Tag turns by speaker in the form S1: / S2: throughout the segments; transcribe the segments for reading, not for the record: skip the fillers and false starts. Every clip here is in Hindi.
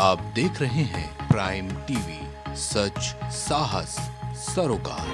S1: आप देख रहे हैं प्राइम टीवी, सच साहस सरोकार।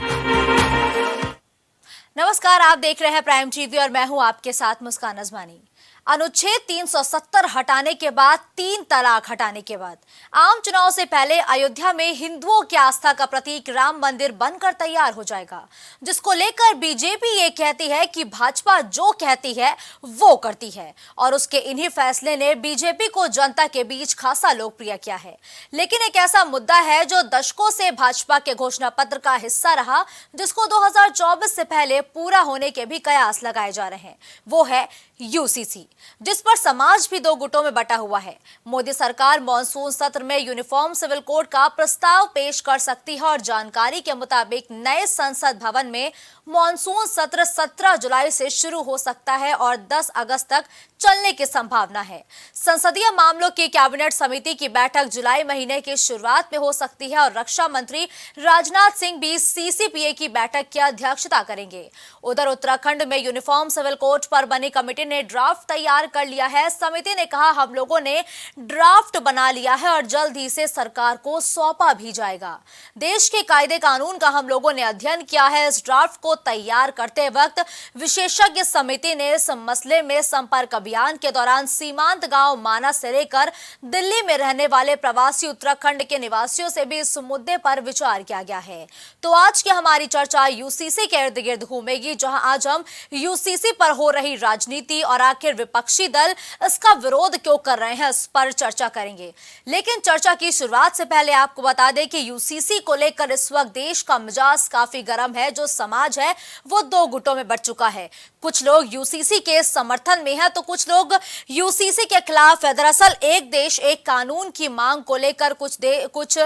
S2: नमस्कार, आप देख रहे हैं प्राइम टीवी और मैं हूं आपके साथ मुस्कान अजमानी। अनुच्छेद 370 हटाने के बाद, 3 तलाक हटाने के बाद, आम चुनाव से पहले अयोध्या में हिंदुओं की आस्था का प्रतीक राम मंदिर बनकर तैयार हो जाएगा, जिसको लेकर बीजेपी ये कहती है कि भाजपा जो कहती है वो करती है और उसके इन्हीं फैसले ने बीजेपी को जनता के बीच खासा लोकप्रिय किया है। लेकिन एक ऐसा मुद्दा है जो दशकों से भाजपा के घोषणा पत्र का हिस्सा रहा, जिसको 2024 से पहले पूरा होने के भी कयास लगाए जा रहे हैं। वो है यूसीसी, जिस पर समाज भी 2 गुटों में बटा हुआ है। मोदी सरकार मॉनसून सत्र में यूनिफॉर्म सिविल कोड का प्रस्ताव पेश कर सकती है और जानकारी के मुताबिक नए संसद भवन में मॉनसून सत्र 17 जुलाई से शुरू हो सकता है और 10 अगस्त तक चलने की संभावना है। संसदीय मामलों की कैबिनेट समिति की बैठक जुलाई महीने की शुरुआत में हो सकती है और रक्षा मंत्री राजनाथ सिंह भी सीसीपीए की बैठक की अध्यक्षता करेंगे। उधर उत्तराखंड में यूनिफॉर्म सिविल कोड पर बनी कमेटी ने ड्राफ्ट तैयार कर लिया है। समिति ने कहा, हम लोगों ने ड्राफ्ट बना लिया है और जल्द ही से सरकार को सौंपा भी जाएगा। देश के कायदे कानून का हम लोगों ने अध्ययन किया है। इस ड्राफ्ट को तैयार करते वक्त विशेषज्ञ समिति ने इस मसले में संपर्क अभियान के दौरान सीमांत गांव माना से लेकर दिल्ली में रहने वाले प्रवासी उत्तराखंड के निवासियों से भी इस मुद्दे पर विचार किया गया है। तो आज की हमारी चर्चा यूसीसी के इर्द गिर्द घूमेगी, जहां आज हम यूसीसी पर हो रही राजनीति और आखिर विपक्षी दल इसका विरोध क्यों कर रहे हैं, इस पर चर्चा करेंगे। लेकिन चर्चा की शुरुआत से पहले आपको बता दें कि यूसीसी को लेकर इस वक्त देश का मिजाज काफी गर्म है। जो समाज है वो 2 गुटों में बंट चुका है। कुछ लोग यूसीसी के समर्थन में हैं तो कुछ लोग यूसीसी के खिलाफ है। दरअसल एक देश एक कानून की मांग को लेकर कुछ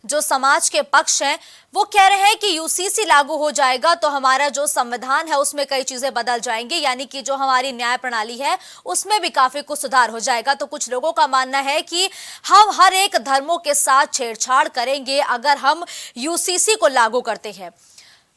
S2: जो समाज के पक्ष हैं वो कह रहे हैं कि यूसीसी लागू हो जाएगा तो हमारा जो संविधान है उसमें कई चीजें बदल जाएंगी, यानी कि जो हमारी न्याय प्रणाली है उसमें भी काफी कुछ सुधार हो जाएगा। तो कुछ लोगों का मानना है कि हम हर एक धर्मों के साथ छेड़छाड़ करेंगे अगर हम यूसीसी को लागू करते हैं।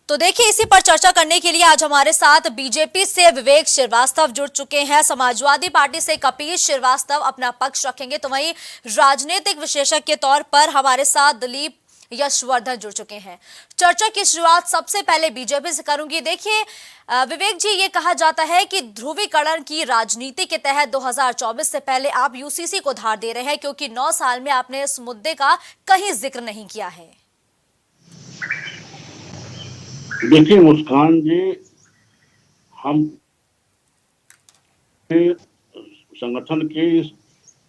S2: तो देखिए, इसी पर चर्चा करने के लिए आज हमारे साथ बीजेपी से विवेक श्रीवास्तव जुड़ चुके हैं, समाजवादी पार्टी से कपिल श्रीवास्तव अपना पक्ष रखेंगे, तो वहीं राजनीतिक विशेषज्ञ के तौर पर हमारे साथ दिलीप यशवर्धन जुड़ चुके हैं। चर्चा की शुरुआत सबसे पहले बीजेपी से करूंगी। देखिए विवेक जी, ये कहा जाता है कि ध्रुवीकरण की राजनीति के तहत 2024 से पहले आप यूसीसी को धार दे रहे हैं, क्योंकि 9 साल में आपने इस मुद्दे का कहीं जिक्र नहीं किया है।
S3: देखिए मुस्कान जी, हम संगठन की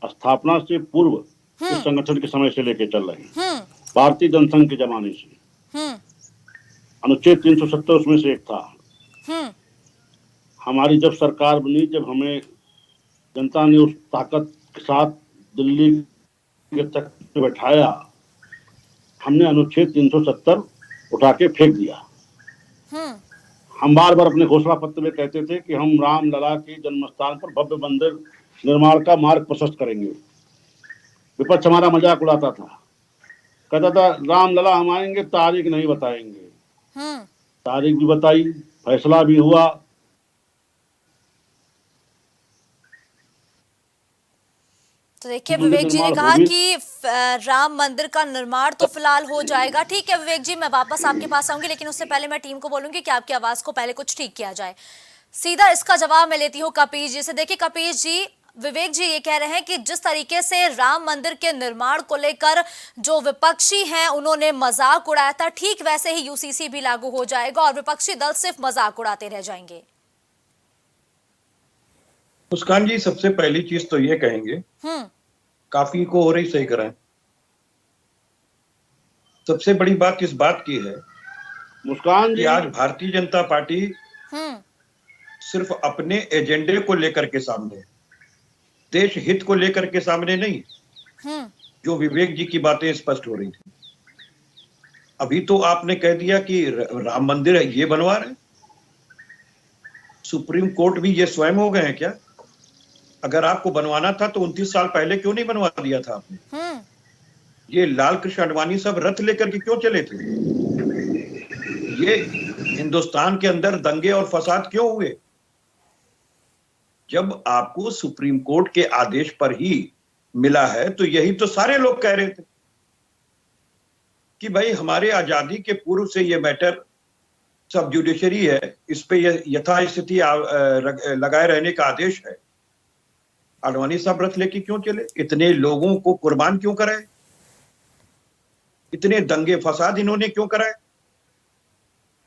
S3: स्थापना से पूर्व इस संगठन के समय से लेकर चल रहे हैं, भारतीय जनसंघ के जमाने से। अनुच्छेद 370 उसमें से एक था। हमारी जब सरकार बनी, जब हमें जनता ने उस ताकत के साथ दिल्ली के तख्त पे बैठाया, हमने अनुच्छेद 370 उठा के फेंक दिया। हम बार बार अपने घोषणा पत्र में कहते थे कि हम राम लला के जन्म स्थान पर भव्य मंदिर निर्माण का मार्ग प्रशस्त करेंगे। विपक्ष हमारा मजाक उड़ाता था, कहता था राम लला हम आएंगे, तारीख नहीं बताएंगे। तारीख भी बताई, फैसला भी हुआ।
S2: तो देखिए विवेक जी ने कहा कि राम मंदिर का निर्माण तो फिलहाल हो जाएगा। ठीक है विवेक जी, मैं वापस आपके पास आऊंगी, लेकिन उससे पहले मैं टीम को बोलूंगी कि आपकी आवाज को पहले कुछ ठीक किया जाए। सीधा इसका जवाब मैं लेती हूँ कपिल जी से। देखिए कपिल जी, विवेक जी ये कह रहे हैं कि जिस तरीके से राम मंदिर के निर्माण को लेकर जो विपक्षी हैं उन्होंने मजाक उड़ाया था, ठीक वैसे ही यूसीसी भी लागू हो जाएगा और विपक्षी दल सिर्फ मजाक उड़ाते रह जाएंगे।
S4: मुस्कान जी, सबसे पहली चीज तो ये कहेंगे काफी को हो रही सही कराएं। सबसे बड़ी बात इस बात की है मुस्कान जी, आज भारतीय जनता पार्टी सिर्फ अपने एजेंडे को लेकर के सामने, देश हित को लेकर के सामने नहीं। जो विवेक जी की बातें स्पष्ट हो रही थी, अभी तो आपने कह दिया कि राम मंदिर ये बनवा रहे, सुप्रीम कोर्ट भी ये स्वयं हो गए हैं क्या? अगर आपको बनवाना था तो 29 साल पहले क्यों नहीं बनवा दिया था आपने? ये लाल कृष्ण आडवाणी सब रथ लेकर के क्यों चले थे? ये हिंदुस्तान के अंदर दंगे और फसाद क्यों हुए? जब आपको सुप्रीम कोर्ट के आदेश पर ही मिला है, तो यही तो सारे लोग कह रहे थे कि भाई हमारे आजादी के पूर्व से ये मैटर सब जुडिशरी है, इस पे यथास्थिति लगाए रहने का आदेश है। आडवाणी साहब व्रत लेके क्यों चले? इतने लोगों को कुर्बान क्यों कराए? इतने दंगे फसाद इन्होंने क्यों कराए?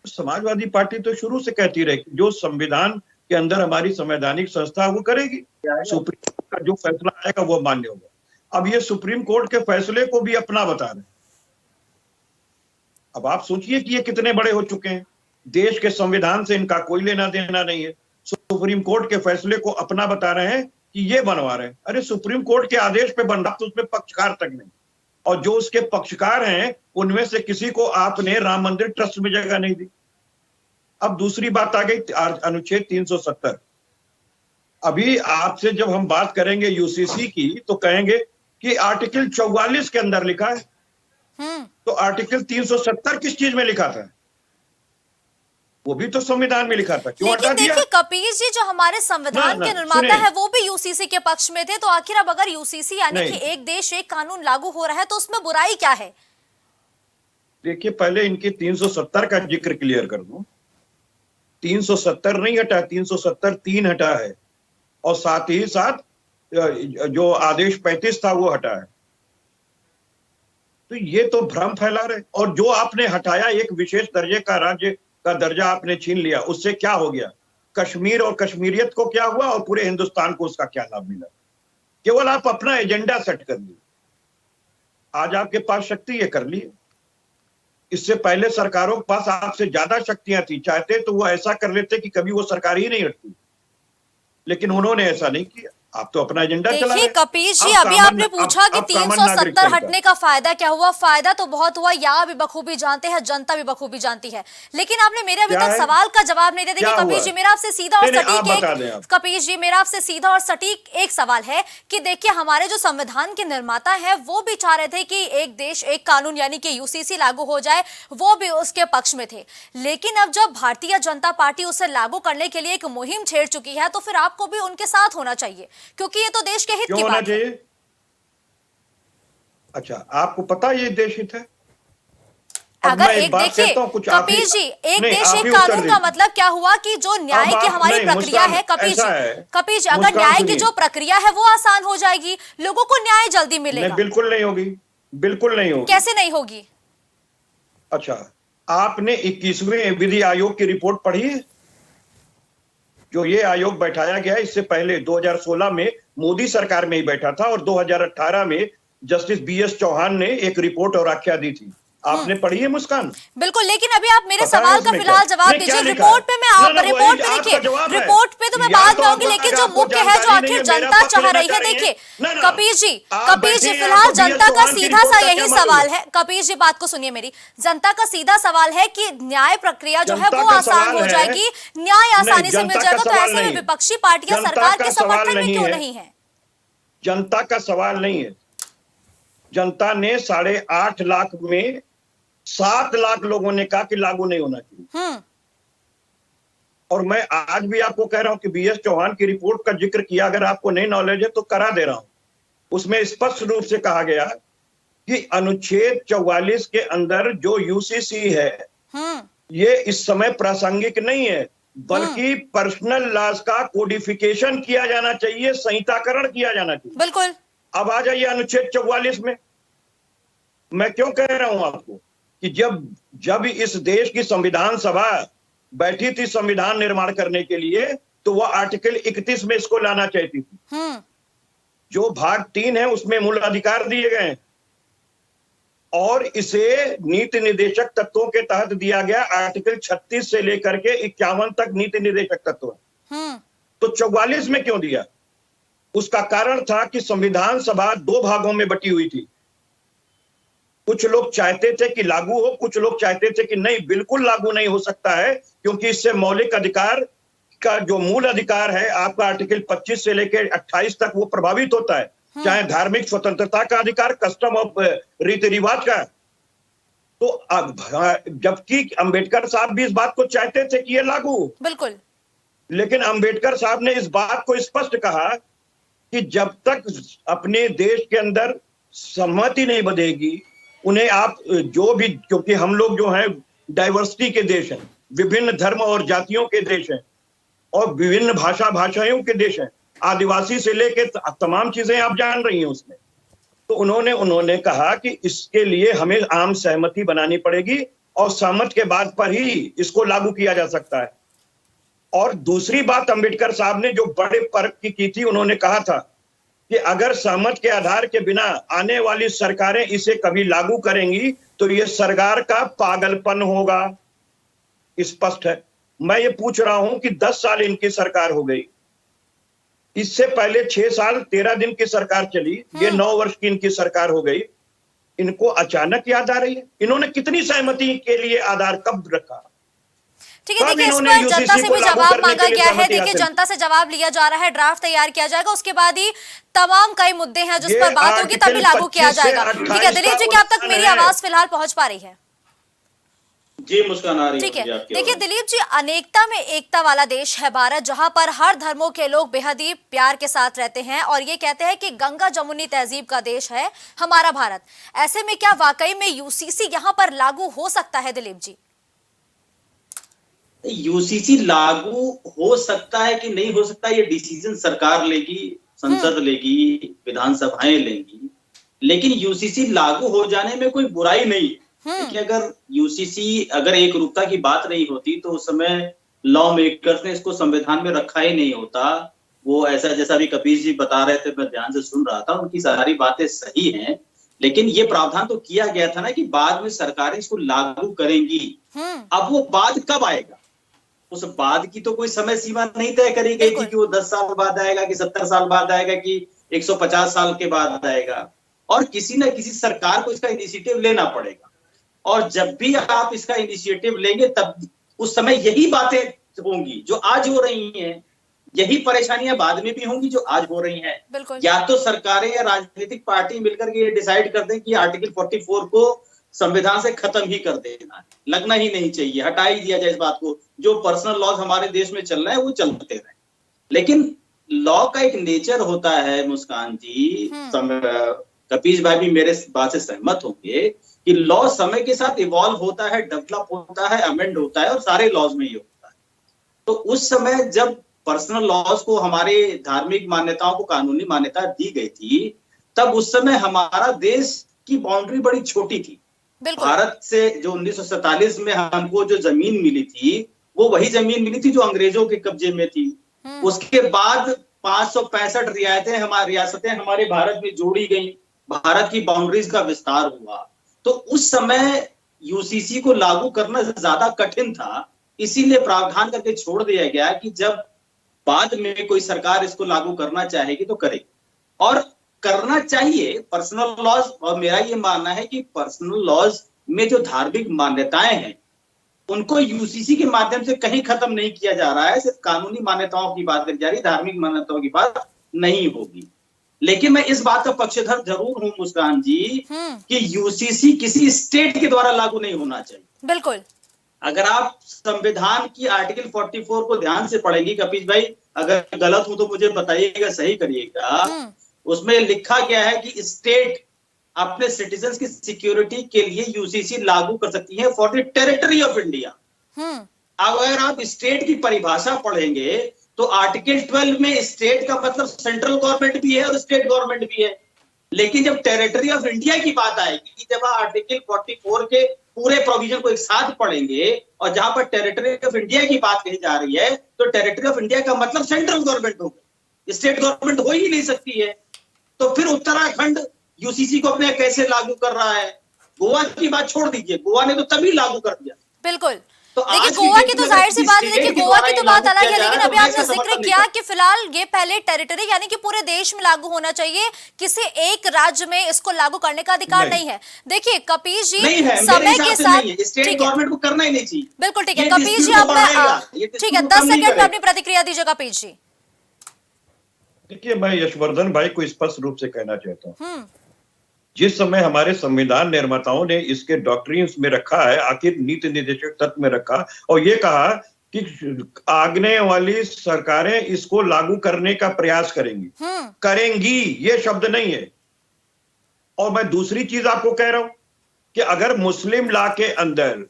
S4: समाजवादी पार्टी तो शुरू से कहती रही जो संविधान के अंदर हमारी संवैधानिक संस्था वो करेगी, सुप्रीम कोर्ट का जो फैसला आएगा वो मान्य होगा। अब ये सुप्रीम कोर्ट के फैसले को भी अपना बता रहे हैं। अब आप सोचिए कि ये कितने बड़े हो चुके हैं। देश के संविधान से इनका कोई लेना देना नहीं है, सुप्रीम कोर्ट के फैसले को अपना बता रहे हैं कि ये बनवा रहे हैं। अरे सुप्रीम कोर्ट के आदेश पे बन रहा तो उसमें पक्षकार तक नहीं, और जो उसके पक्षकार हैं उनमें से किसी को आपने राम मंदिर ट्रस्ट में जगह नहीं दी। अब दूसरी बात आ गई अनुच्छेद 370। अभी आपसे जब हम बात करेंगे यूसीसी की तो कहेंगे कि आर्टिकल 44 के अंदर लिखा है, तो आर्टिकल 370 किस चीज में लिखा था? वो भी तो संविधान में लिखा था, क्यों हटा दिया?
S2: देखिए कपिल जी, जो हमारे संविधान के निर्माता है वो भी यूसीसी के पक्ष में थे, तो आखिर अब अगर यूसीसी यानी कि एक देश एक कानून लागू हो रहा है तो उसमें बुराई क्या है?
S4: देखिए पहले इनके 370 का जिक्र क्लियर कर दूं। 370 नहीं हटा, 370 3 हटा है, और साथ ही साथ जो आदेश 35 था वो हटा है। तो ये तो भ्रम फैला रहे। और जो आपने हटाया, एक विशेष दर्जे का राज्य का दर्जा आपने छीन लिया, उससे क्या हो गया? कश्मीर और कश्मीरियत को क्या हुआ और पूरे हिंदुस्तान को उसका क्या लाभ मिला? केवल आप अपना एजेंडा सेट कर लिए। आज आपके पास शक्ति है, कर लिए। इससे पहले सरकारों के पास आपसे ज्यादा शक्तियां थी, चाहते तो वो ऐसा कर लेते कि कभी वो सरकार ही नहीं हटती, लेकिन उन्होंने ऐसा नहीं किया। आप तो अपना एजेंडा चला रहे।
S2: देखिए कपिल जी, अभी आपने पूछा कि 370 हटने का फायदा क्या हुआ? फायदा तो बहुत हुआ, या भी बखूबी जानते हैं, जनता भी बखूबी जानती है। लेकिन आपने मेरे अभी तक सवाल का जवाब नहीं दिया। देखिए कपिल जी, मेरा आपसे सीधा और सटीक कपिल जी, मेरा आपसे सीधा और सटीक एक सवाल है कि देखिए हमारे जो संविधान के निर्माता है वो भी चाह रहे थे कि एक देश एक कानून यानी कि यूसीसी लागू हो जाए, वो भी उसके पक्ष में थे। लेकिन अब जब भारतीय जनता पार्टी उसे लागू करने के लिए एक मुहिम छेड़ चुकी है तो फिर आपको भी उनके साथ होना चाहिए, क्योंकि ये तो देश के हित की बात है। अच्छा, आपको पता ये देश हित है? अगर एक देखिए कपिल जी, एक देश एक कानून का मतलब क्या हुआ कि जो न्याय की हमारी प्रक्रिया है कपिल जी, अगर न्याय की जो प्रक्रिया है वो आसान हो जाएगी, लोगों को न्याय जल्दी मिलेगा।
S4: बिल्कुल नहीं होगी, बिल्कुल नहीं होगी।
S2: कैसे नहीं होगी?
S4: अच्छा, आपने 21वें विधि आयोग की रिपोर्ट पढ़ी है? जो ये आयोग बैठाया गया है, इससे पहले 2016 में मोदी सरकार में ही बैठा था, और 2018 में जस्टिस बीएस चौहान ने एक रिपोर्ट और आख्या दी थी। आपने पढ़ी है मुस्कान?
S2: बिल्कुल, लेकिन अभी आप मेरे सवाल का फिलहाल जवाब दीजिए। रिपोर्ट पे मैं रिपोर्ट पे देखिए, रिपोर्ट पे तो मैं बाद में आऊंगी, लेकिन जो मुख्य है, जो आखिर जनता चाह रही है, देखिए कपिल जी फिलहाल जनता का सीधा सा यही सवाल है। कपिल जी बात को सुनिए मेरी, जनता का सीधा सवाल है कि न्याय प्रक्रिया जो है वो आसान हो जाएगी, न्याय आसानी से मिल जाएगा, तो ऐसे में विपक्षी पार्टियां सरकार के समर्थन में क्यों नहीं है?
S4: जनता का सवाल नहीं है। जनता ने 8.5 लाख में 7 लाख लोगों ने कहा कि लागू नहीं होना चाहिए। और मैं आज भी आपको कह रहा हूं कि बीएस चौहान की रिपोर्ट का जिक्र किया, अगर आपको नहीं नॉलेज है तो करा दे रहा हूं। उसमें स्पष्ट रूप से कहा गया कि अनुच्छेद 44 के अंदर जो यूसीसी है ये इस समय प्रासंगिक नहीं है, बल्कि पर्सनल लॉज का कोडिफिकेशन किया जाना चाहिए, संहिताकरण किया जाना चाहिए।
S2: बिल्कुल।
S4: अब आ जाइए अनुच्छेद 44 में। मैं क्यों कह रहा हूं आपको कि जब इस देश की संविधान सभा बैठी थी संविधान निर्माण करने के लिए, तो वह आर्टिकल 31 में इसको लाना चाहती थी। जो भाग 3 है उसमें मूल अधिकार दिए गए हैं, और इसे नीति निर्देशक तत्वों के तहत दिया गया। आर्टिकल 36 से लेकर के 51 तक नीति निर्देशक तत्व है। तो 44 में क्यों दिया? उसका कारण था कि संविधान सभा 2 भागों में बटी हुई थी। कुछ लोग चाहते थे कि लागू हो, कुछ लोग चाहते थे कि नहीं, बिल्कुल लागू नहीं हो सकता है, क्योंकि इससे मौलिक अधिकार का जो मूल अधिकार है आपका आर्टिकल 25 से लेकर 28 तक वो प्रभावित होता है, चाहे धार्मिक स्वतंत्रता का अधिकार, कस्टम और रीति रिवाज का। तो अब जबकि अंबेडकर साहब भी इस बात को चाहते थे कि ये लागू हो,
S2: बिल्कुल,
S4: लेकिन अंबेडकर साहब ने इस बात को स्पष्ट कहा कि जब तक अपने देश के अंदर सहमति नहीं बढ़ेगी, उन्हें आप जो भी, क्योंकि हम लोग जो हैं डाइवर्सिटी के देश हैं, विभिन्न धर्म और जातियों के देश हैं और विभिन्न भाषाओं के देश हैं, आदिवासी से लेके तमाम चीजें आप जान रही हैं उसमें। तो उन्होंने कहा कि इसके लिए हमें आम सहमति बनानी पड़ेगी और सहमत के बाद पर ही इसको लागू किया जा सकता है। और दूसरी बात अंबेडकर साहब ने जो बड़े फर्क की थी, उन्होंने कहा था कि अगर सहमत के आधार के बिना आने वाली सरकारें इसे कभी लागू करेंगी तो ये सरकार का पागलपन होगा। स्पष्ट है। मैं ये पूछ रहा हूं कि 10 साल इनकी सरकार हो गई, इससे पहले 6 साल 13 दिन की सरकार चली, ये 9 वर्ष की इनकी सरकार हो गई। इनको अचानक याद आ रही है? इन्होंने कितनी सहमति के लिए आधार कब रखा?
S2: ठीक है, देखिए इस पर जनता से भी जवाब मांगा गया है। देखिए जनता से जवाब लिया जा रहा है, ड्राफ्ट तैयार किया जाएगा, उसके बाद ही तमाम कई मुद्दे हैं जिस पर बात होगी तभी लागू किया जाएगा। ठीक है दिलीप जी, क्या अब तक मेरी आवाज फिलहाल पहुंच पा रही है?
S5: जी मुस्कान आ रही है।
S2: ठीक है, देखिए दिलीप जी, अनेकता में एकता वाला देश है भारत, जहां पर हर धर्मों के लोग बेहद ही प्यार के साथ रहते हैं और ये कहते हैं कि गंगा जमुनी तहजीब का देश है हमारा भारत। ऐसे में क्या वाकई में यूसीसी यहां पर लागू हो सकता है दिलीप जी?
S5: यूसीसी लागू हो सकता है कि नहीं हो सकता, ये डिसीजन सरकार लेगी, संसद लेगी, विधानसभाएं लेंगी, लेकिन यूसीसी लागू हो जाने में कोई बुराई नहीं है। देखिए अगर यूसीसी, अगर एक रूपता की बात नहीं होती तो उस समय लॉ मेकर्स ने इसको संविधान में रखा ही नहीं होता। वो ऐसा, जैसा भी कपिल जी बता रहे थे, मैं ध्यान से सुन रहा था, उनकी सारी बातें सही हैं, लेकिन ये प्रावधान तो किया गया था ना कि बाद में सरकारें इसको लागू करेंगी। अब वो बाद कब आएगा, उस बाद की तो कोई समय सीमा नहीं तय करी गई थी कि वो 10 साल बाद आएगा कि 70 साल बाद आएगा कि 150 साल के बाद आएगा। और किसी न किसी सरकार को इसका इनिशिएटिव लेना पड़ेगा, और जब भी आप इसका इनिशिएटिव लेंगे तब उस समय यही बातें होंगी जो आज हो रही हैं, यही परेशानियां बाद में भी होंगी जो आज हो रही हैं। या तो सरकारें या राजनीतिक पार्टी मिलकर के ये डिसाइड कर दें कि आर्टिकल 44 को संविधान से खत्म ही कर देना है, लगना ही नहीं चाहिए, हटा ही दिया जाए इस बात को, जो पर्सनल लॉज हमारे देश में चल रहा है वो चलते रहे। लेकिन लॉ का एक नेचर होता है मुस्कान जी, कपीश भाई भी मेरे बात से सहमत होंगे कि लॉ समय के साथ इवॉल्व होता है, डेवलप होता है, अमेंड होता है, और सारे लॉज में ही होता है। तो उस समय जब पर्सनल लॉज को, हमारे धार्मिक मान्यताओं को कानूनी मान्यता दी गई थी, तब उस समय हमारा देश की बाउंड्री बड़ी छोटी थी। भारत से जो 1947 में हमको जो जमीन मिली थी वो वही जमीन मिली थी जो अंग्रेजों के कब्जे में थी। उसके बाद 565 रियासतें हमारे भारत में जोड़ी गई, भारत की बाउंड्रीज का विस्तार हुआ। तो उस समय यूसीसी को लागू करना ज्यादा कठिन था, इसीलिए प्रावधान करके छोड़ दिया गया कि जब बाद में कोई सरकार इसको लागू करना चाहेगी तो करेगी, और करना चाहिए पर्सनल लॉज। और मेरा ये मानना है कि पर्सनल लॉज में जो धार्मिक मान्यताएं हैं उनको यूसीसी के माध्यम से कहीं खत्म नहीं किया जा रहा है, सिर्फ कानूनी मान्यताओं की बात करी जा रही है, धार्मिक मान्यताओं की बात नहीं होगी। लेकिन मैं इस बात का पक्षधर जरूर हूं मुस्कान जी कि यूसीसी किसी स्टेट के द्वारा लागू नहीं होना चाहिए।
S2: बिल्कुल।
S5: अगर आप संविधान की आर्टिकल 44 को ध्यान से पढ़ेंगी, कपिश भाई अगर गलत हूं तो मुझे बताइएगा, सही करिएगा, उसमें लिखा गया है कि स्टेट अपने सिटीजन्स की सिक्योरिटी के लिए यूसीसी लागू कर सकती है for the territory of India. अगर आप स्टेट की परिभाषा पढ़ेंगे तो आर्टिकल 12 में स्टेट का मतलब सेंट्रल गवर्नमेंट भी है और स्टेट गवर्नमेंट भी है। लेकिन जब टेरिटरी ऑफ इंडिया की बात आएगी, जब आप आर्टिकल 44 के पूरे प्रोविजन को एक साथ पढ़ेंगे और जहां पर टेरिटरी ऑफ इंडिया की बात कही जा रही है, तो टेरिटरी ऑफ इंडिया का मतलब सेंट्रल गवर्नमेंट होगा, स्टेट गवर्नमेंट हो ही नहीं सकती है। तो फिर उत्तराखंड यूसीसी को अपने कैसे लागू कर रहा है? गोवा की बात छोड़ दीजिए, गोवा ने तो तभी लागू कर दिया।
S2: बिल्कुल। तो देखिए गोवा की तो जाहिर सी बात है, देखिए गोवा की तो बात अलग है, लेकिन अभी आपने जिक्र किया कि फिलहाल ये पहले टेरिटरी यानी कि पूरे देश में लागू होना चाहिए, किसी एक राज्य में इसको लागू करने का अधिकार नहीं है। देखिए कपिश जी, समय के साथ
S5: स्टेट गवर्नमेंट को करना ही नहीं चाहिए।
S2: बिल्कुल ठीक है कपिश जी, ठीक है 10 सेकंड में अपनी प्रतिक्रिया दीजिए कपिश जी।
S4: देखिए मैं यशवर्धन भाई को स्पष्ट रूप से कहना चाहता हूँ, जिस समय हमारे संविधान निर्माताओं ने इसके डॉक्ट्रिन्स में रखा है, आखिर नीति निर्देशक तत्व में रखा और ये कहा कि आगने वाली सरकारें इसको लागू करने का प्रयास करेंगी, करेंगी, ये शब्द नहीं है। और मैं दूसरी चीज आपको कह रहा हूं कि अगर मुस्लिम लॉ के अंदर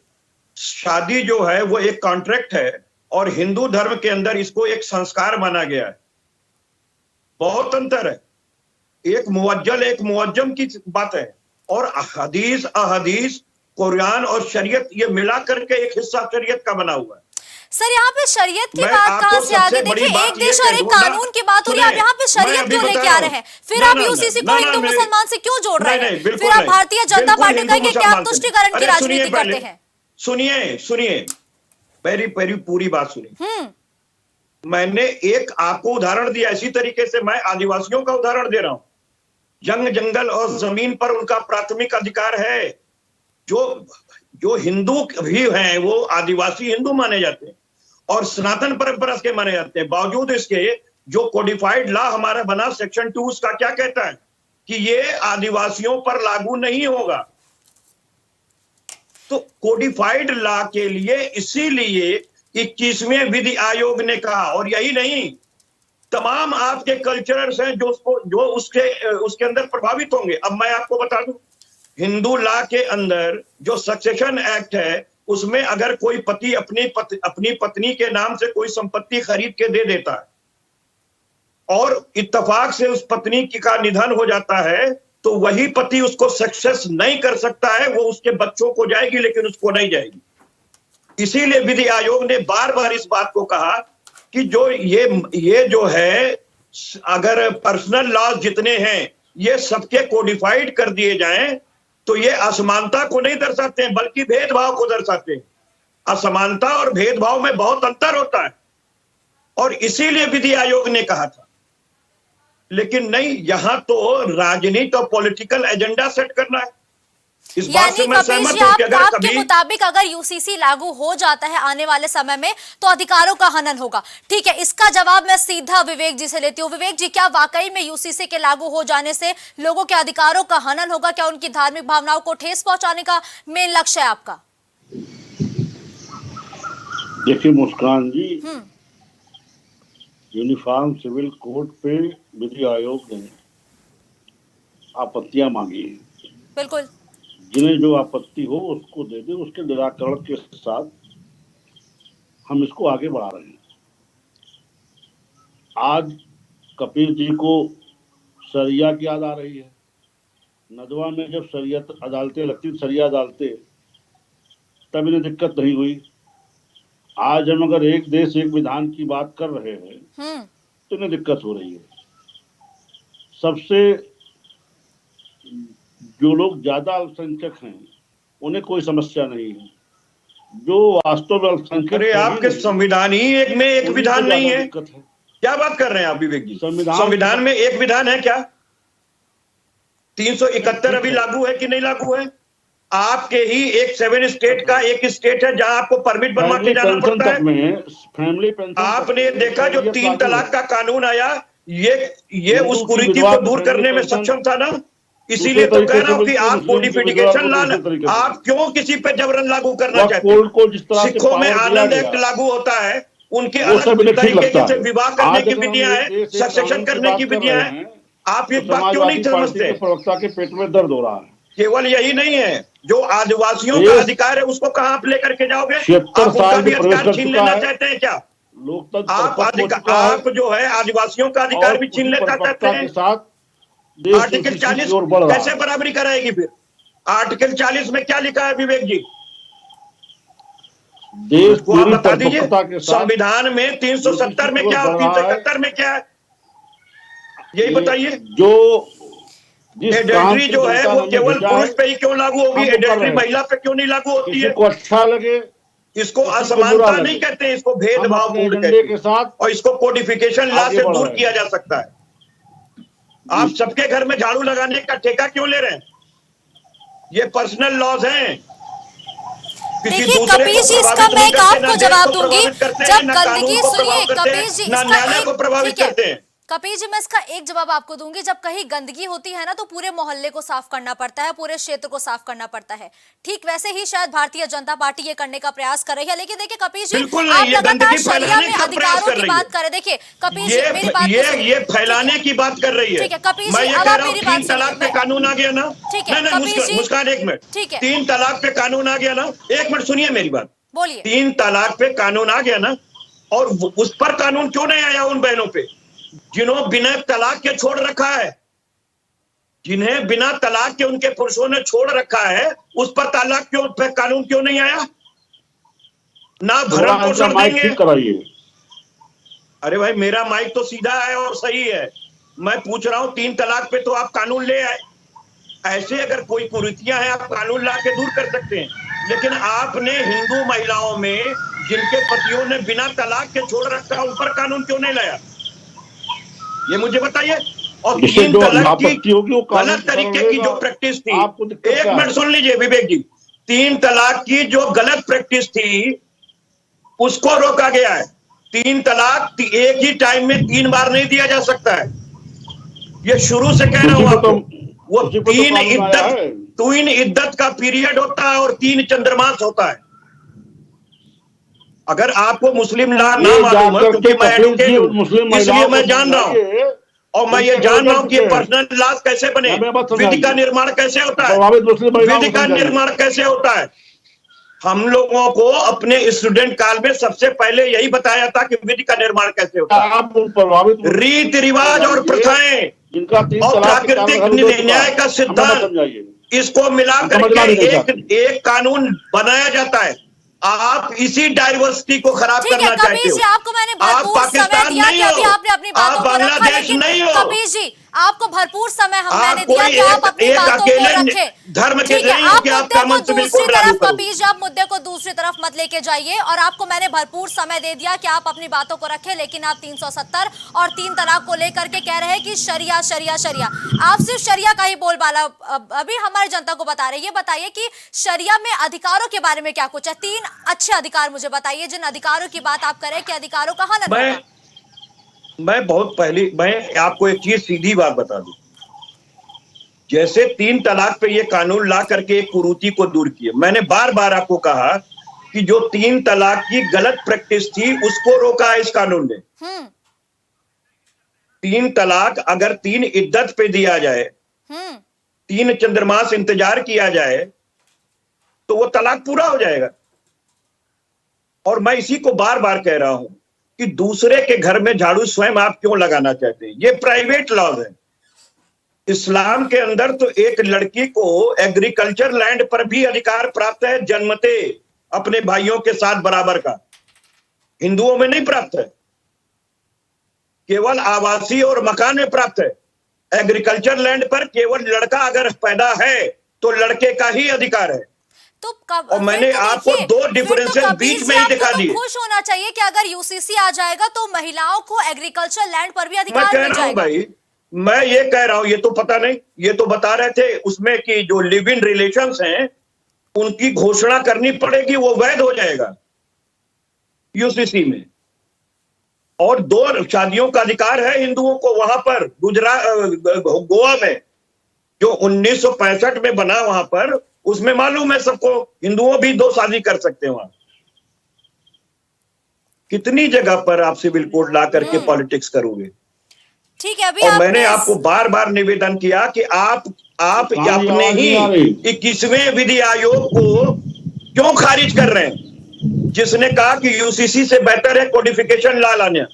S4: शादी जो है वो एक कॉन्ट्रैक्ट है और हिंदू धर्म के अंदर इसको एक संस्कार माना गया है, बहुत अंतर है। एक मुअज्जल एक मुअज्जम की बात है, और हदीस अहदीस कुरान और शरीयत ये मिला करके एक हिस्सा शरीयत का बना हुआ है।
S2: सर यहाँ पे शरीयत की बात कहाँ से आ गई? देखिए, एक देश और एक कानून की बात हो रही है, आप यहाँ पे शरीयत क्यों लेके आ रहे हैं? फिर आप यूसीसी को हिंदू मुसलमान से क्यों जोड़ रहे हैं? फिर आप भारतीय जनता पार्टी का क्या तुष्टिकरण की राजनीति करते हैं?
S4: सुनिए मेरी पूरी बात सुनिए। मैंने एक आपको उदाहरण दिया, इसी तरीके से मैं आदिवासियों का उदाहरण दे रहा हूं। जंग जंगल और जमीन पर उनका प्राथमिक अधिकार है। जो हिंदू भी हैं वो आदिवासी हिंदू माने जाते हैं और सनातन परंपरा के माने जाते हैं। बावजूद इसके जो कोडिफाइड लॉ हमारा बना सेक्शन 2 उसका क्या कहता है कि ये आदिवासियों पर लागू नहीं होगा। तो कोडिफाइड लॉ के लिए इसीलिए 21वें विधि आयोग ने कहा, और यही नहीं, तमाम आपके कल्चरर्स हैं जो उसके अंदर प्रभावित होंगे। अब मैं आपको बता दूं, हिंदू लॉ के अंदर जो सक्सेशन एक्ट है उसमें अगर कोई पति अपनी पत्नी के नाम से कोई संपत्ति खरीद के दे देता है और इत्तेफाक से उस पत्नी का निधन हो जाता है, तो वही पति उसको सक्सेस नहीं कर सकता है, वो उसके बच्चों को जाएगी लेकिन उसको नहीं जाएगी। इसीलिए विधि आयोग ने बार बार इस बात को कहा कि जो ये जो है, अगर पर्सनल लॉज जितने हैं ये सबके कोडिफाइड कर दिए जाएं तो ये असमानता को नहीं दर्शाते हैं बल्कि भेदभाव को दर्शाते हैं। असमानता और भेदभाव में बहुत अंतर होता है, और इसीलिए विधि आयोग ने कहा था। लेकिन नहीं, यहां तो राजनीति और पॉलिटिकल एजेंडा सेट करना है। इस बात से मैं सहमत हूं कि अगर
S2: आपके मुताबिक अगर यूसीसी लागू हो जाता है आने वाले समय में तो अधिकारों का हनन होगा। ठीक है, इसका जवाब मैं सीधा विवेक जी से लेती हूँ। विवेक जी, क्या वाकई में यूसीसी के लागू हो जाने से लोगों के अधिकारों का हनन होगा? क्या उनकी धार्मिक भावनाओं को ठेस पहुंचाने का मेन लक्ष्य है आपका?
S3: देखिए मुस्कान जी, यूनिफॉर्म सिविल कोड पे विधि आयोग ने आपत्तियां मांगी हैं।
S2: बिल्कुल,
S3: जिन्हें जो आपत्ति हो उसको दे दे, उसके निराकरण के साथ हम इसको आगे बढ़ा रहे हैं। आज कपिल जी को शरिया की याद आ रही है। नदवा में जब शरीयत अदालतें लगती, शरिया अदालतें, तब इन्हें दिक्कत नहीं हुई। आज हम अगर एक देश एक विधान की बात कर रहे हैं तो इन्हें दिक्कत हो रही है। सबसे जो लोग ज्यादा अल्पसंख्यक हैं उन्हें कोई समस्या नहीं है। जो वास्तव में अल्पसंख्यक,
S4: अरे आपके संविधान ही एक में एक विधान नहीं है, क्या बात कर रहे हैं आप विवेक जी? संविधान में एक विधान है क्या? 371 अभी लागू है कि नहीं लागू है? आपके ही एक 7 स्टेट का एक स्टेट है जहां आपको परमिट बनवा के जाना पड़ता है।
S3: फैमिली पेंशन
S4: आपने देखा जो 3 तलाक का कानून आया, ये उस कुरीति को दूर करने में सक्षम था ना। इसीलिए तो कह रहा हूं कि आप कोडिफिकेशन लाना, आप क्यों किसी पे जबरन लागू करना चाहते हैं? सिखों में आनंद एक्ट लागू होता है, उनके अलग तरीके से विवाह करने की विधियां हैं, सक्सेशन करने की विधियां हैं। आप इस बात क्यों नहीं समझते?
S3: प्रवक्ता के पेट में दर्द हो रहा है।
S4: केवल यही नहीं है, जो आदिवासियों का अधिकार है उसको कहां आप लेकर के जाओगे? आप उनका भी अधिकार छीन लेना चाहते हैं क्या? आप जो है आदिवासियों का अधिकार भी छीन लेना चाहते हैं। आर्टिकल 40 कैसे बराबरी कराएगी फिर? आर्टिकल 40 में क्या लिखा है विवेक जी?
S3: देश
S4: को आप बता दीजिए। संविधान में 370 में क्या और 371 में क्या है, यही बताइए।
S3: जो
S4: एडल्ट्री जो है वो केवल पुरुष पे ही क्यों लागू होगी? एडल्ट्री महिला पे क्यों नहीं लागू होती है?
S3: इसको अच्छा लगे,
S4: इसको असमानता नहीं कहते हैं, इसको भेदभावपूर्ण कहते हैं, और इसको कोडिफिकेशन लॉ से दूर किया जा सकता है। आप सबके घर में झाड़ू लगाने का ठेका क्यों ले रहे हैं? ये पर्सनल लॉज हैं।
S2: देखिए कपीश जी, इसका मैं आपको जवाब दूंगी। जब गंदगी, सुनिए कपीश जी,
S4: न्यायालय को प्रभावित करते हैं।
S2: कपिल जी, मैं इसका एक जवाब आपको दूंगी। जब कहीं गंदगी होती है ना तो पूरे मोहल्ले को साफ करना पड़ता है, पूरे क्षेत्र को साफ करना पड़ता है। ठीक वैसे ही शायद भारतीय जनता पार्टी ये करने का प्रयास कर रही है। लेकिन देखिए कपिल जी, आप लगातार शरिया में अधिकारों की बात कर रहे हैं। देखिए कपिल जी, मेरी बात
S4: ये फैलाने की बात कर रही है।
S2: ठीक है कपिल
S4: मैं
S2: जी,
S4: ये
S2: अब
S4: कह
S2: आप
S4: रहा हूँ
S2: मेरी
S4: 3
S2: बात
S4: तलाक पे कानून आ गया ना।
S2: ठीक है कपिल जी,
S4: मुस्कान एक मिनट,
S2: ठीक है
S4: 3 तलाक पे कानून आ गया ना, 1 मिनट सुनिए मेरी बात।
S2: बोलिए।
S4: 3 तलाक पे कानून आ गया ना, और उस पर कानून क्यों नहीं आया उन बहनों पे जिन्होंने बिना तलाक के छोड़ रखा है, जिन्हें बिना तलाक के उनके पुरुषों ने छोड़ रखा है, उस पर तलाक क्यों पे कानून क्यों नहीं आया? ना भरण पोषण देंगे। अरे भाई मेरा माइक तो सीधा है और सही है। मैं पूछ रहा हूं 3 तलाक पे तो आप कानून ले आए। ऐसे अगर कोई कुरीतियां हैं आप कानून ला के दूर कर सकते हैं, लेकिन आपने हिंदू महिलाओं में जिनके पतियों ने बिना तलाक के छोड़ रखा उन पर कानून क्यों नहीं लाया, ये मुझे बताइए। और 3 तलाक की गलत तरीके की जो प्रैक्टिस थी, 1 मिनट सुन लीजिए विवेक जी, 3 तलाक की जो गलत प्रैक्टिस थी उसको रोका गया है। 3 तलाक एक ही टाइम में 3 बार नहीं दिया जा सकता है, ये शुरू से कह रहा हूं आपको। वो 3 इद्दत का पीरियड होता है और 3 चंद्रमास होता है। अगर आपको मुस्लिम लॉ ना मालूम है, क्योंकि मैं एडवोकेट हूं इसलिए मैं जान रहा हूं, और मैं ये जान रहा हूं कि पर्सनल लॉ कैसे बने, विधि का निर्माण कैसे होता है, विधि का निर्माण कैसे होता है। हम लोगों को अपने स्टूडेंट काल में सबसे पहले यही बताया था कि विधि का निर्माण कैसे होता है। रीति रिवाज और प्रथाएं और प्राकृतिक न्याय का सिद्धांत, इसको मिलाकर के एक कानून बनाया जाता है। आप इसी डाइवर्सिटी को खराब करना चाहते हो।
S2: आपको मैंने भरपूर समय दिया कि अभी आपने अपनी बातों को रखा, लेकिन कपिल जी आपको भरपूर समय मैंने दिया कि आप अपनी बातों को रखें।
S4: धर्म के
S2: ठीक है, आप मुद्दे को दूसरी तरफ,
S4: करो।
S2: कपिल जी आप मुद्दे को दूसरी तरफ मत लेके जाइए। और आपको मैंने भरपूर समय दे दिया कि आप अपनी बातों को रखें, लेकिन आप 370 और 3 तलाक को लेकर के कह रहे हैं कि शरिया शरिया शरिया। आप सिर्फ शरिया का ही बोलबाला अभी हमारी जनता को बता रहे हैं। ये बताइए कि शरिया में अधिकारों के बारे में क्या कुछ है? 3 अच्छे अधिकार मुझे बताइए जिन अधिकारों की बात आप करें कि अधिकारों का हनन होगा।
S4: मैं आपको एक चीज सीधी बात बता दूं, जैसे 3 तलाक पे ये कानून ला करके एक कुरीति को दूर किए। मैंने बार बार आपको कहा कि जो 3 तलाक की गलत प्रैक्टिस थी उसको रोका है इस कानून ने। 3 तलाक अगर 3 इद्दत पे दिया जाए, 3 चंद्रमास इंतजार किया जाए तो वो तलाक पूरा हो जाएगा। और मैं इसी को बार बार कह रहा हूं कि दूसरे के घर में झाड़ू स्वयं आप क्यों लगाना चाहते हैं? ये प्राइवेट लॉज है। इस्लाम के अंदर तो एक लड़की को एग्रीकल्चर लैंड पर भी अधिकार प्राप्त है जन्मते, अपने भाइयों के साथ बराबर का। हिंदुओं में नहीं प्राप्त है, केवल आवासीय और मकान में प्राप्त है। एग्रीकल्चर लैंड पर केवल लड़का अगर पैदा है तो लड़के का ही अधिकार है। और मैंने आपको 2 डिफरेंसेस बीच में ही दिखा दिए।
S2: खुश होना चाहिए कि अगर यूसीसी आ जाएगा तो महिलाओं को एग्रीकल्चर लैंड पर भी अधिकार मिल जाएगा।
S4: मैं कह रहा हूं भाई, मैं ये कह रहा हूं, ये तो पता नहीं, ये तो बता रहे थे उसमें कि जो लिव इन रिलेशंस हैं उनकी घोषणा करनी पड़ेगी, वो वैध हो जाएगा यूसीसी में। और 2 शादियों का अधिकार है हिंदुओं को वहां पर, गुजरात गोवा में जो 1965 में बना, वहां पर उसमें मालूम है सबको, हिंदुओं भी 2 शादी कर सकते हैं वहां। कितनी जगह पर आप सिविल कोड ला करके पॉलिटिक्स करोगे?
S2: ठीक है, अभी
S4: और मैंने आपको बार बार निवेदन किया कि आप अपने ही 21वें विधि आयोग को क्यों खारिज कर रहे हैं, जिसने कहा कि यूसीसी से बेहतर है कोडिफिकेशन ला लाना।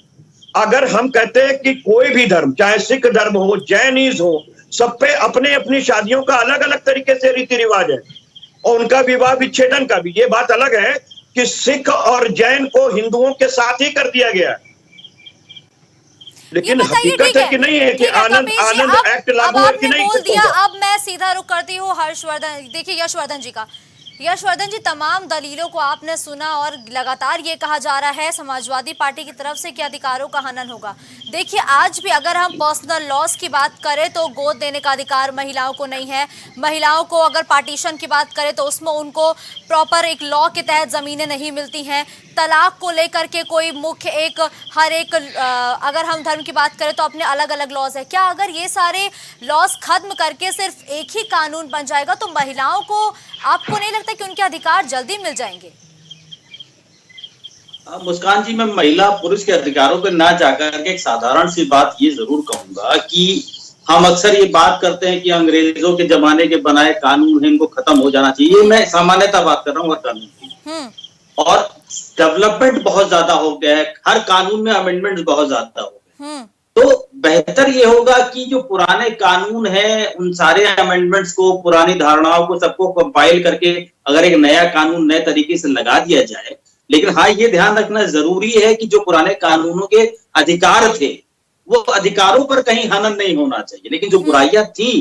S4: अगर हम कहते हैं कि कोई भी धर्म, चाहे सिख धर्म हो, जैनिज्म हो, सब पे अपने अपनी शादियों का अलग अलग तरीके से रीति रिवाज है, और उनका विवाह विच्छेदन का भी। ये बात अलग है कि सिख और जैन को हिंदुओं के साथ ही कर दिया गया, लेकिन हकीकत है कि नहीं है कि आनंद एक्ट लागू है कि नहीं।
S2: बोल दिया, अब मैं सीधा रुख करती हूँ हर्षवर्धन, देखिए यशवर्धन जी का। यशवर्धन जी, तमाम दलीलों को आपने सुना और लगातार ये कहा जा रहा है समाजवादी पार्टी की तरफ से कि अधिकारों का हनन होगा। देखिए, आज भी अगर हम पर्सनल लॉज की बात करें तो गोद देने का अधिकार महिलाओं को नहीं है। महिलाओं को अगर पार्टीशन की बात करें तो उसमें उनको प्रॉपर एक लॉ के तहत ज़मीनें नहीं मिलती हैं। तलाक को लेकर के कोई मुख्य एक हर एक अगर हम धर्म की बात करें तो अपने अलग अलग लॉज है। क्या अगर ये सारे लॉज खत्म करके सिर्फ एक ही कानून बन जाएगा तो महिलाओं को, आपको नहीं लगता कि उनके अधिकार जल्दी मिल जाएंगे?
S5: मुस्कान जी, मैं महिला पुरुष के अधिकारों पर ना जाकर के एक साधारण सी बात ये जरूर कहूंगा कि हम अक्सर ये बात करते हैं कि अंग्रेजों के जमाने के बनाए कानून हैं, इनको खत्म हो जाना चाहिए। मैं सामान्यतः बात कर रहा हूँ हर कानून की। और डेवलपमेंट बहुत ज्यादा हो गया है, हर कानून में अमेंडमेंट बहुत ज्यादा हो गए। तो बेहतर ये होगा कि जो पुराने कानून हैं उन सारे अमेंडमेंट्स को, पुरानी धारणाओं को, सबको कंपाइल करके अगर एक नया कानून नए तरीके से लगा दिया जाए। लेकिन हाँ, ये ध्यान रखना जरूरी है कि जो पुराने कानूनों के अधिकार थे वो अधिकारों पर कहीं हनन नहीं होना चाहिए, लेकिन जो बुराइयां थी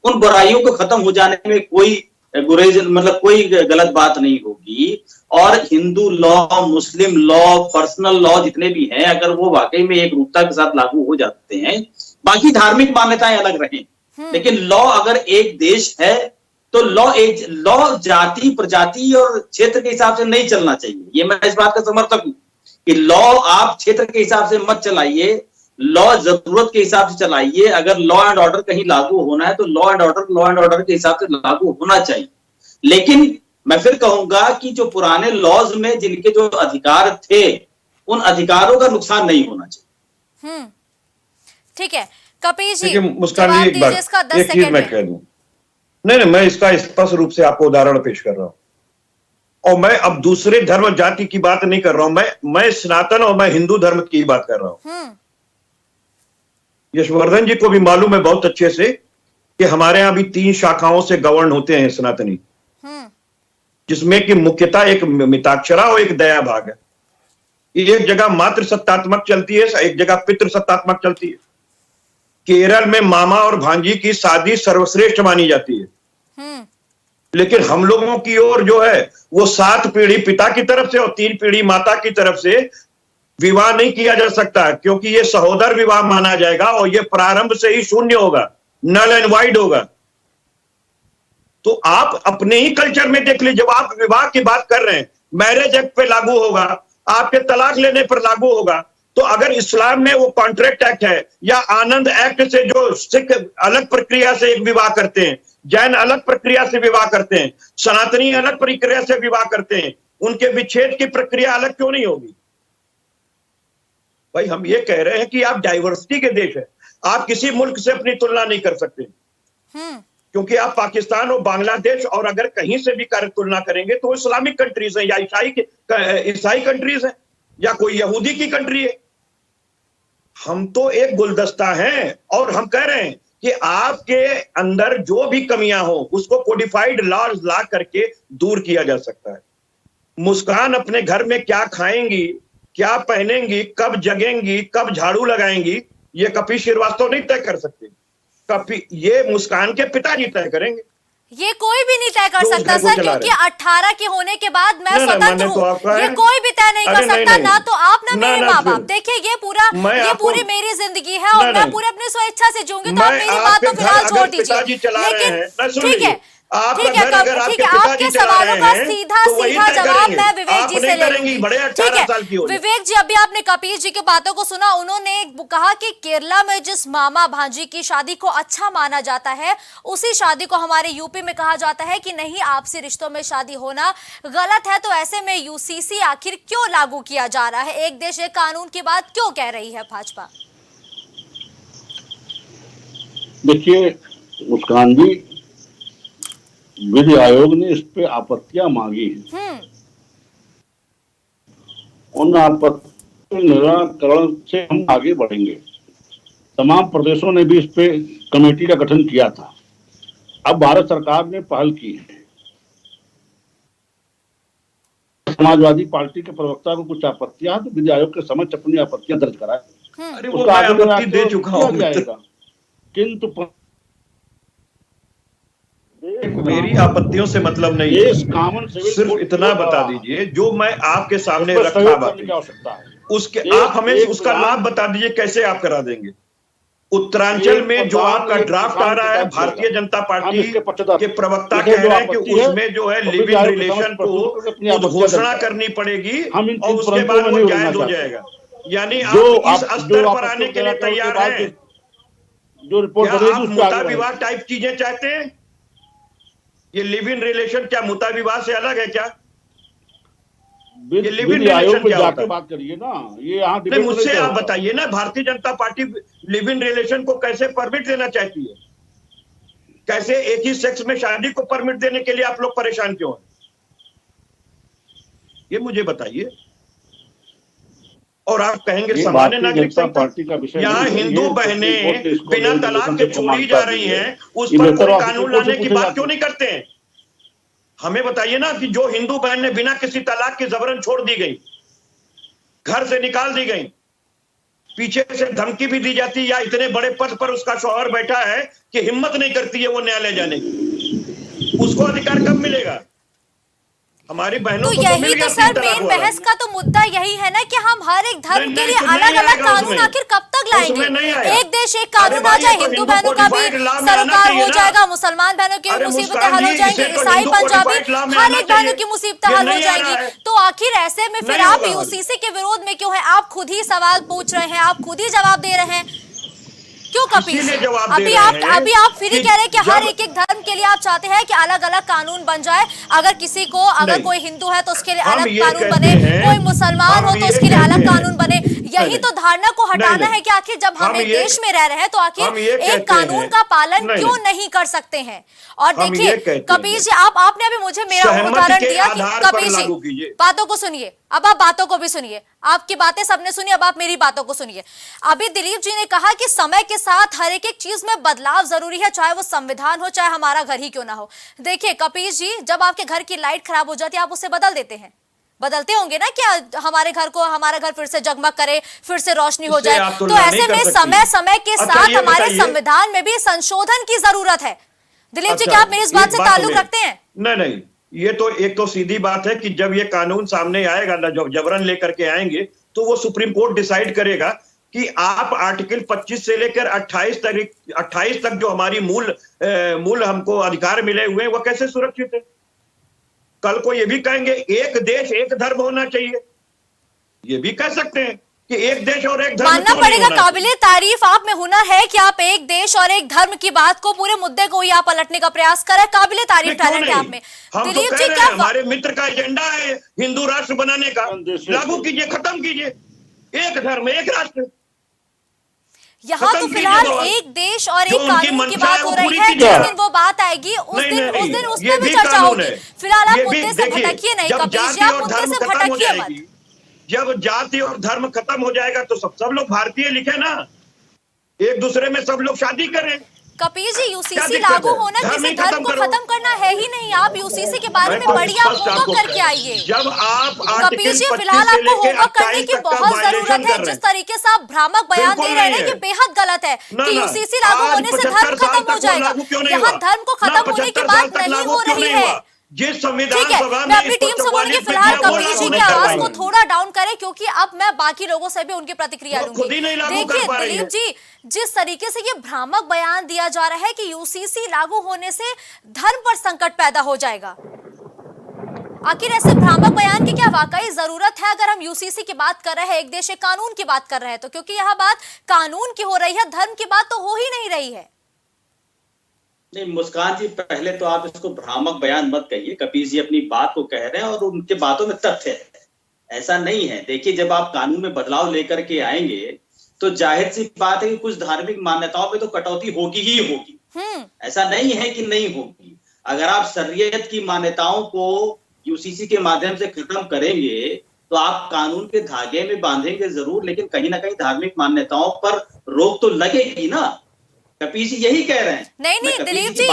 S5: उन बुराइयों को खत्म हो जाने में कोई गुरेज मतलब कोई गलत बात नहीं होगी। और हिंदू लॉ, मुस्लिम लॉ, पर्सनल लॉ जितने भी हैं, अगर वो वाकई में एक रूपता के साथ लागू हो जाते हैं, बाकी धार्मिक मान्यताएं अलग रहें, लेकिन लॉ अगर एक देश है तो लॉ जाति, प्रजाति और क्षेत्र के हिसाब से नहीं चलना चाहिए। ये मैं इस बात का समर्थक हूं कि लॉ आप क्षेत्र के हिसाब से मत चलाइए, लॉ जरूरत के हिसाब से चलाइए। अगर लॉ एंड ऑर्डर कहीं लागू होना है तो लॉ एंड ऑर्डर के हिसाब से लागू होना चाहिए। लेकिन मैं फिर कहूंगा कि जो पुराने लॉज में जिनके जो अधिकार थे उन अधिकारों का नुकसान नहीं होना चाहिए।
S2: ठीक है कपिल जी,
S4: मुस्कान जी, एक बात, एक चीज मैं कह दूं। नहीं, मैं इसका स्पष्ट रूप से आपको उदाहरण पेश कर रहा हूं। और मैं अब दूसरे धर्म जाति की बात नहीं कर रहा हूं, मैं सनातन और मैं हिंदू धर्म की बात कर रहा हूं। यशवर्धन जी को भी मालूम है बहुत अच्छे से कि हमारे यहां भी 3 शाखाओं से गवर्न होते हैं सनातनी, जिसमें कि मुख्यतः एक मिताक्षरा और एक दया भाग है। एक जगह मातृ सत्तात्मक चलती है, एक जगह पितृ सत्तात्मक चलती है। केरल में मामा और भांजी की शादी सर्वश्रेष्ठ मानी जाती है, लेकिन हम लोगों की ओर जो है वो 7 पीढ़ी पिता की तरफ से और 3 पीढ़ी माता की तरफ से विवाह नहीं किया जा सकता, क्योंकि ये सहोदर विवाह माना जाएगा और ये प्रारंभ से ही शून्य होगा, नल एंड वाइड होगा। तो आप अपने ही कल्चर में देख लीजिए, जब आप विवाह की बात कर रहे हैं, मैरिज एक्ट पे लागू होगा, आपके तलाक लेने पर लागू होगा। तो अगर इस्लाम में वो कॉन्ट्रैक्ट एक्ट है या आनंद एक्ट से जो सिख अलग प्रक्रिया से एक विवाह करते हैं, जैन अलग प्रक्रिया से विवाह करते हैं, सनातनी अलग प्रक्रिया से विवाह करते हैं, उनके विच्छेद की प्रक्रिया अलग क्यों नहीं होगी? भाई हम ये कह रहे हैं कि आप डाइवर्सिटी के देश है, आप किसी मुल्क से अपनी तुलना नहीं कर सकते, क्योंकि आप पाकिस्तान और बांग्लादेश और अगर कहीं से भी तुलना करेंगे तो इस्लामिक कंट्रीज है या ईसाई कंट्रीज है या कोई यहूदी की कंट्री है। हम तो एक गुलदस्ता हैं और हम कह रहे हैं कि आपके अंदर जो भी कमियां हो उसको कोडिफाइड लॉज ला करके दूर किया जा सकता है। मुस्कान अपने घर में क्या खाएंगी, क्या पहनेंगी, कब जगेंगी, कब झाड़ू लगाएंगी, ये कपिल श्रीवास्तव नहीं तय कर सकते। ये मुस्कान के पिताजी तय करेंगे।
S2: ये कोई भी नहीं तय कर सकता सर, क्योंकि 18 के होने के बाद मैं स्वतंत्र हूँ, ये कोई भी तय नहीं कर सकता, ना तो आप ना मेरे माँ बाप। देखिए ये पूरी मेरी जिंदगी है और मैं पूरे अपनी स्वेच्छा से जीऊंगी, तो आप मेरी बात तो फिलहाल छोड़ दीजिए। लेकिन ठीक है, ठीक है, आपके सवालों का सीधा जवाब मैं विवेक जी से ले लूंगी। ठीक है विवेक जी, अभी आपने कपिल जी की बातों को सुना, उन्होंने कहा कि केरला में जिस मामा भांजी की शादी को अच्छा माना जाता है, उसी शादी को हमारे यूपी में कहा जाता है कि नहीं, आपसी रिश्तों में शादी होना गलत है। तो ऐसे में यूसीसी आखिर क्यों लागू किया जा रहा है? एक देश एक कानून की बात क्यों कह रही है भाजपा?
S3: देखिए मुस्कान जी, विधि आयोग ने इस पे आपत्तियां मांगी है। उन आपत्ति निराकरण से हम आगे बढ़ेंगे। तमाम प्रदेशों ने भी इस पे कमेटी का गठन किया था, अब भारत सरकार ने पहल की है। समाजवादी पार्टी के प्रवक्ता को कुछ आपत्तियां, तो विधि आयोग के समक्ष अपनी आपत्तियां दर्ज कराए,
S4: अरे वो मैं आपत्ति दे चुका हूं,
S3: किंतु
S4: मेरी आपत्तियों से मतलब नहीं
S3: ये
S4: है,
S3: कॉमन सिविल
S4: सिर्फ
S3: कोड
S4: इतना बता दीजिए जो मैं आपके सामने रखा बात
S3: आवश्यकता है
S4: उसके आप हमें उसका लाभ बता दीजिए, कैसे आप करा देंगे। उत्तरांचल में जो आपका ड्राफ्ट आ रहा है, भारतीय जनता पार्टी के प्रवक्ता कह रहे हैं कि उसमें जो है लिव इन रिलेशन को घोषणा करनी पड़ेगी और उसके बाद वो जायज हो जाएगा। यानी आप इस स्तर पर आने के लिए तैयार हैं?
S3: जो रिपोर्ट
S4: क्या आप मुता विवाह टाइप चीजें चाहते हैं? ये लिव इन रिलेशन क्या मुता विवाह से अलग है क्या? ये लिव इन रिलेशन क्या होता है?
S3: बात करिए ना, ये यहाँ
S4: नहीं, मुझसे आप बताइए ना, Bharatiya Janata party live in relation को कैसे परमिट देना चाहती है? कैसे एक ही सेक्स में शादी को परमिट देने के लिए आप लोग परेशान क्यों हैं? ये मुझे बताइए। और आप कहेंगे सामान्य नागरिक पार्टी का विषय, यहाँ हिंदू बहनें बिना तलाक के छोड़ी जा रही हैं, उस पर कोई कानून लाने की बात क्यों नहीं करते हैं? हमें बताइए ना कि जो हिंदू बहन ने बिना किसी तलाक के जबरन छोड़ दी गई, घर से निकाल दी गई, पीछे से धमकी भी दी जाती, या इतने बड़े पद पर उसका शौहर बैठा है कि हिम्मत नहीं करती है वो न्यायालय जाने की, उसको अधिकार कब मिलेगा? हमारी बहनों
S2: तो यही तो सर मेन बहस का तो मुद्दा यही है ना कि हम हर एक धर्म के लिए अलग अलग कानून आखिर कब तक लाएंगे? एक देश एक कानून आ जाए, हिंदू बहनों का भी सरोकार हो जाएगा, मुसलमान बहनों की मुसीबतें हल हो जाएंगी, ईसाई पंजाबी हर एक बहनों की मुसीबतें हल हो जाएंगी। तो आखिर ऐसे में फिर आप यूसीसी के विरोध में क्यों है? आप खुद ही सवाल पूछ रहे हैं, आप खुद ही जवाब दे रहे हैं, क्यों कपिल? अभी आप फिर ही कह रहे हैं कि हर एक धर्म के लिए आप चाहते हैं कि अलग अलग कानून बन जाए। अगर किसी को, अगर कोई हिंदू है तो उसके लिए अलग कानून बने, कोई मुसलमान हो तो उसके लिए अलग कानून बने। यही तो धारणा को हटाना है कि आखिर जब हम एक देश में रह रहे हैं तो आखिर एक कानून का पालन क्यों नहीं कर सकते हैं? और देखिए कपिल जी, आपने अभी मुझे मेरा उदाहरण दिया कि कपिल जी बातों को सुनिए, अब आप बातों को भी सुनिए, आपकी बातें सबने सुनी, अब आप मेरी बातों को सुनिए। अभी दिलीप जी ने कहा कि समय के साथ हर एक चीज में बदलाव जरूरी है, चाहे वो संविधान हो, चाहे हमारा घर ही क्यों ना हो। देखिए कपिल जी, जब आपके घर की लाइट खराब हो जाती है आप उसे बदल देते हैं, बदलते होंगे ना, क्या हमारा घर फिर से जगमग करे, फिर से रोशनी हो जाए। तो ऐसे में समय समय के साथ हमारे संविधान में भी संशोधन की जरूरत है। दिलीप जी, क्या आप मेरी इस बात से ताल्लुक रखते हैं?
S4: नहीं, ये तो एक तो सीधी बात है कि जब ये कानून सामने आएगा ना, जब जबरन लेकर के आएंगे, तो वो सुप्रीम कोर्ट डिसाइड करेगा कि आप आर्टिकल 25 से लेकर 28 तक जो हमारी मूल हमको अधिकार मिले हुए हैं वो कैसे सुरक्षित है। कल को ये भी कहेंगे एक देश एक धर्म होना चाहिए, ये भी कह सकते हैं कि एक देश और एक धर्म
S2: मानना पड़ेगा। काबिले तारीफ आप में हुनर है कि आप एक देश और एक धर्म की बात को, पूरे मुद्दे को ही आप पलटने का प्रयास कर रहे हैं। काबिले तारीफ टैलेंट है आप में। दिलीप जी, क्या
S4: हमारे मित्र का एजेंडा है हिंदू राष्ट्र बनाने का, लागू कीजिए, खत्म कीजिए, एक धर्म एक राष्ट्र।
S2: यहाँ तो फिलहाल एक देश और एक कानून की बात हो रही है, जिस दिन वो बात आएगी उस दिन उस पर भी चर्चा होगी। फिलहाल आप मुद्दे से भटकिए नहीं कपिल जी, आप मुद्दे से भटकिए मत।
S4: जब जाति और धर्म खत्म हो जाएगा तो सब लोग भारतीय लिखे ना, एक दूसरे में सब लोग शादी करें।
S2: कपिल जी, यूसीसी लागू होना किसी धर्म को खत्म करना है ही नहीं। आप यूसीसी के बारे में बढ़िया होमवर्क करके आइए।
S4: जब आप
S2: कपिल जी, फिलहाल आपको होमवर्क करने की बहुत जरूरत है। जिस तरीके से आप भ्रामक बयान दे रहे हैं कि बेहद गलत है कि यूसीसी लागू होने से धर्म खत्म हो जाएगा। यहाँ धर्म को खत्म होने की बात नहीं हो रही है। ठीक है, मैं अपनी टीम से बोलूंगी फिलहाल कपिल जी की आवाज को थोड़ा डाउन करें, क्योंकि अब मैं बाकी लोगों से भी उनकी प्रतिक्रिया लूंगी। देखिए दिलीप जी, जिस तरीके से ये भ्रामक बयान दिया जा रहा है कि यूसीसी लागू होने से धर्म पर संकट पैदा हो जाएगा, आखिर ऐसे भ्रामक बयान की क्या वाकई जरूरत है? अगर हम यूसीसी की बात कर रहे हैं, एक देश एक कानून की बात कर रहे हैं, तो क्योंकि यह बात कानून की हो रही है, धर्म की बात तो हो ही नहीं रही है।
S5: नहीं मुस्कान जी, पहले तो आप इसको भ्रामक बयान मत कहिए। कपिल जी अपनी बात को कह रहे हैं और उनके बातों में तथ्य है, ऐसा नहीं है। देखिए, जब आप कानून में बदलाव लेकर के आएंगे तो जाहिर सी बात है कि कुछ धार्मिक मान्यताओं पे तो कटौती होगी ही होगी, ऐसा नहीं है कि नहीं होगी। अगर आप शरीयत की मान्यताओं को यूसीसी के माध्यम से खत्म करेंगे तो आप कानून के धागे में बांधेंगे जरूर, लेकिन कहीं ना कहीं धार्मिक मान्यताओं पर रोक तो लगेगी ना। कपिल जी यही कह रहे हैं।
S2: नहीं दिलीप जी,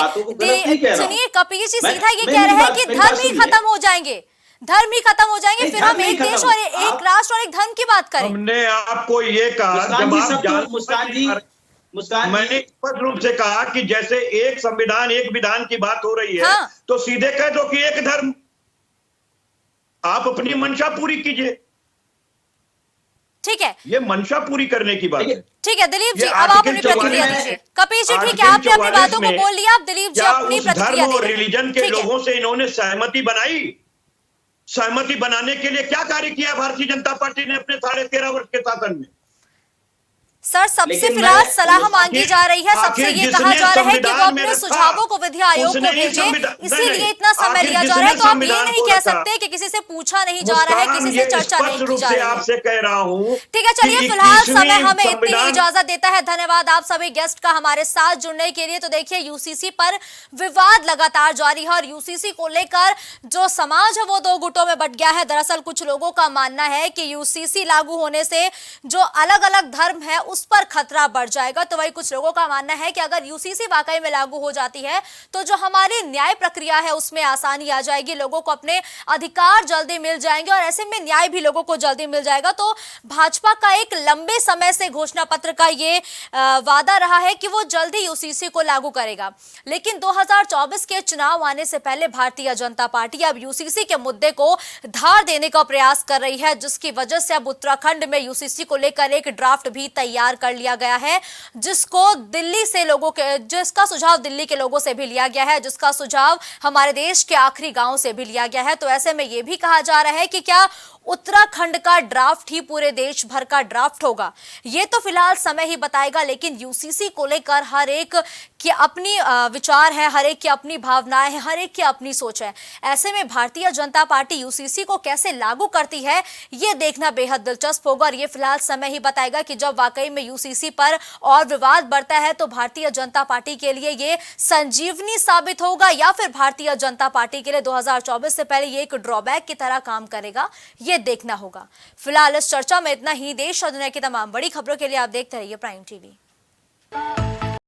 S2: सुनिए, कपिल जी सीधा ये कह रहे हैं कि धर्म ही खत्म हो जाएंगे, धर्म ही खत्म हो जाएंगे, फिर हम एक देश और एक राष्ट्र और एक धर्म की बात करें।
S4: हमने आपको ये कहा, जब आप
S5: मुस्कान जी मुस्कान
S4: मैंने स्पष्ट रूप से कहा कि जैसे एक संविधान एक विधान की बात हो रही है,
S2: हाँ।
S4: तो सीधे कह दो कि एक धर्म, आप अपनी मंशा पूरी कीजिए।
S2: ठीक है,
S4: ये मंशा पूरी करने की बात है।
S2: ठीक है दिलीप जी,
S4: ये
S2: अब आप अपनी
S4: आर्टिकल
S2: प्रतिक्रिया
S4: 44
S2: दीजिए। कपिल जी ठीक है,
S4: आर्टिकल
S2: आपने अपनी
S4: 44
S2: बातों को
S4: में
S2: बोल लिया, आप दिलीप जी
S4: क्या
S2: अपनी
S4: उस
S2: प्रतिक्रिया
S4: धर्म
S2: दे
S4: और
S2: रहे हैं।
S4: रिलीजन के
S2: ठीक है।
S4: लोगों से इन्होंने सहमति बनाई? सहमति बनाने के लिए क्या कार्य किया भारतीय जनता पार्टी ने अपने 13.5 वर्ष के शासन में?
S2: सर, सबसे
S5: लेकिन
S2: फिलहाल
S5: मैं-
S2: सलाह मांगी जा रही है, सबसे
S4: आखिर
S2: ये कहा
S4: जिसने
S2: जा रहा है कि वो
S4: संविधान में
S2: अपने
S4: रखा,
S2: सुझावों को विधि आयोग को
S4: उसने ही
S2: भेजे,
S4: संविधान-
S2: इसीलिए
S4: नहीं,
S2: इतना समय
S4: आखिर
S2: लिया जा रहा है।
S4: जिसने
S2: तो आप ये
S4: संविधान
S2: नहीं
S4: को
S2: कह
S4: रखा,
S2: सकते कि किसी से पूछा नहीं जा रहा है, किसी से चर्चा नहीं की जा रही है।
S4: आपसे कह रहा हूं।
S2: ठीक है, चलिए
S4: कि
S2: फिलहाल
S4: 21वीं
S2: समय हमें इतनी ही
S4: संविधान-
S2: इजाजत देता है। धन्यवाद आप सभी गेस्ट का हमारे साथ जुड़ने के लिए। तो देखिए, यूसीसी पर विवाद लगातार जारी है और यूसीसी को लेकर जो समाज है वो दो गुटों में बंट गया है। दरअसल कुछ लोगों का मानना है कि यूसीसी लागू होने से जो अलग अलग धर्म है उस पर खतरा बढ़ जाएगा, तो वही कुछ लोगों का मानना है कि अगर यूसीसी वाकई में लागू हो जाती है तो जो हमारी न्याय प्रक्रिया है उसमें आसानी आ जाएगी, लोगों को अपने अधिकार जल्दी मिल जाएंगे और ऐसे में न्याय भी लोगों को जल्दी मिल जाएगा। तो भाजपा का एक लंबे समय से घोषणा पत्र का ये वादा रहा है कि वो जल्दी यूसीसी को लागू करेगा, लेकिन 2024 के चुनाव आने से पहले भारतीय जनता पार्टी अब यूसीसी के मुद्दे को धार देने का प्रयास कर रही है, जिसकी वजह से अब उत्तराखंड में यूसीसी को लेकर एक ड्राफ्ट भी तैयार कर लिया गया है, जिसका सुझाव दिल्ली के लोगों से भी लिया गया है, जिसका सुझाव हमारे देश के आखिरी गांव से भी लिया गया है। तो ऐसे में यह भी कहा जा रहा है कि क्या उत्तराखंड का ड्राफ्ट ही पूरे देश भर का ड्राफ्ट होगा, ये तो फिलहाल समय ही बताएगा। लेकिन यूसीसी को लेकर हर एक की अपनी विचार है, हर एक की अपनी भावनाएं हैं, हर एक की अपनी सोच है। ऐसे में भारतीय जनता पार्टी यूसीसी को कैसे लागू करती है ये देखना बेहद दिलचस्प होगा और ये फिलहाल समय ही बताएगा कि जब वाकई में यूसीसी पर और विवाद बढ़ता है तो भारतीय जनता पार्टी के लिए ये संजीवनी साबित होगा या फिर भारतीय जनता पार्टी के लिए 2024 से पहले ये एक ड्रॉबैक की तरह काम करेगा, ये देखना होगा। फिलहाल इस चर्चा में इतना ही। देश और दुनिया की तमाम बड़ी खबरों के लिए आप देखते रहिए प्राइम टीवी।